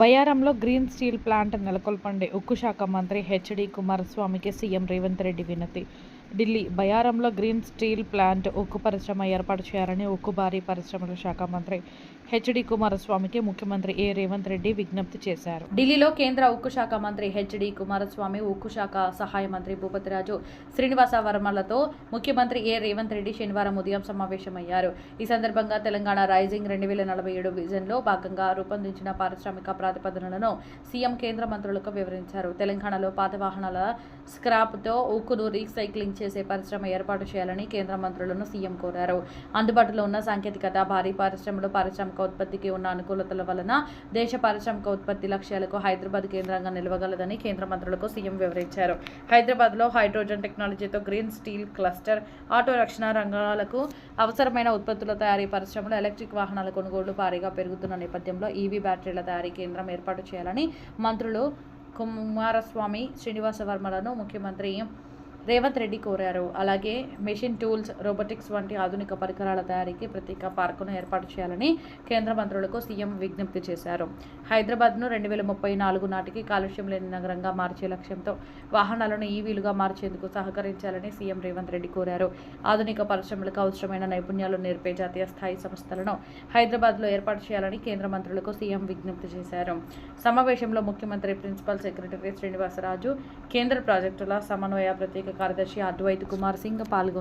బయ్యారంలో green steel plant నెలకొల్పండి. ఉక్కు శాఖ మంత్రి హెచ్డి కుమారస్వామికి సీఎం రేవంత్ రెడ్డి వినతి. ఢిల్లీ బయ్యారంలో గ్రీన్ స్టీల్ ప్లాంట్ ఉక్కు పరిశ్రమ ఏర్పాటు చేయాలని ఉక్కు భారీ పరిశ్రమల శాఖ మంత్రి హెచ్డి కుమారస్వామికి ముఖ్యమంత్రి రేవంత్ రెడ్డి విజ్ఞప్తి చేశారు. ఢిల్లీలో కేంద్ర ఉక్కు శాఖ మంత్రి హెచ్డి కుమారస్వామి, ఉక్కు శాఖ సహాయ మంత్రి భూపతిరాజు శ్రీనివాస వర్మలతో ముఖ్యమంత్రి రేవంత్ రెడ్డి శనివారం ఉదయం సమావేశమయ్యారు. ఈ సందర్భంగా తెలంగాణ రైజింగ్ 2047 విజన్లో భాగంగా రూపొందించిన పారిశ్రామిక ప్రతిపాదనలను సీఎం కేంద్ర మంత్రులకు వివరించారు. తెలంగాణలో పాత వాహనాల స్క్రాప్తో ఉక్కును రీసైక్లింగ్ చేసే పరిశ్రమ ఏర్పాటు చేయాలని కేంద్ర మంత్రులను సీఎం కోరారు. అందుబాటులో ఉన్న సాంకేతికత, భారీ పరిశ్రమలు, పారిశ్రామిక ఉత్పత్తికి ఉన్న అనుకూలతల వలన దేశ పారిశ్రామిక ఉత్పత్తి లక్ష్యాలకు హైదరాబాద్ కేంద్రంగా నిలవగలదని కేంద్ర మంత్రులకు సీఎం వివరించారు. హైదరాబాద్లో హైడ్రోజన్ టెక్నాలజీతో గ్రీన్ స్టీల్ క్లస్టర్, ఆటో రక్షణ రంగాలకు అవసరమైన ఉత్పత్తుల తయారీ పరిశ్రమలు, ఎలక్ట్రిక్ వాహనాల కొనుగోళ్లు భారీగా పెరుగుతున్న నేపథ్యంలో ఈవీ బ్యాటరీల తయారీ కేంద్రం ఏర్పాటు చేయాలని మంత్రులు కుమారస్వామి, శ్రీనివాస వర్మలను ముఖ్యమంత్రి రేవంత్ రెడ్డి కోరారు. అలాగే మెషిన్ టూల్స్, రోబోటిక్స్ వంటి ఆధునిక పరికరాల తయారీకి ప్రత్యేక పార్కును ఏర్పాటు చేయాలని కేంద్ర మంత్రులకు సీఎం విజ్ఞప్తి చేశారు. హైదరాబాద్ను 2034 నాటికి కాలుష్యం లేని నగరంగా మార్చే లక్ష్యంతో వాహనాలను ఈవీలుగా మార్చేందుకు సహకరించాలని సీఎం రేవంత్ రెడ్డి కోరారు. ఆధునిక పరిశ్రమలకు అవసరమైన నైపుణ్యాలు నేర్పే జాతీయ స్థాయి సంస్థలను హైదరాబాద్లో ఏర్పాటు చేయాలని కేంద్ర మంత్రులకు సీఎం విజ్ఞప్తి చేశారు. సమావేశంలో ముఖ్యమంత్రి ప్రిన్సిపల్ సెక్రటరీ శ్రీనివాసరాజు, కేంద్ర ప్రాజెక్టుల సమన్వయ ప్రత్యేక కార్యదర్శి అద్వైత్ కుమార్ సింగ్ పాల్గొన్నారు.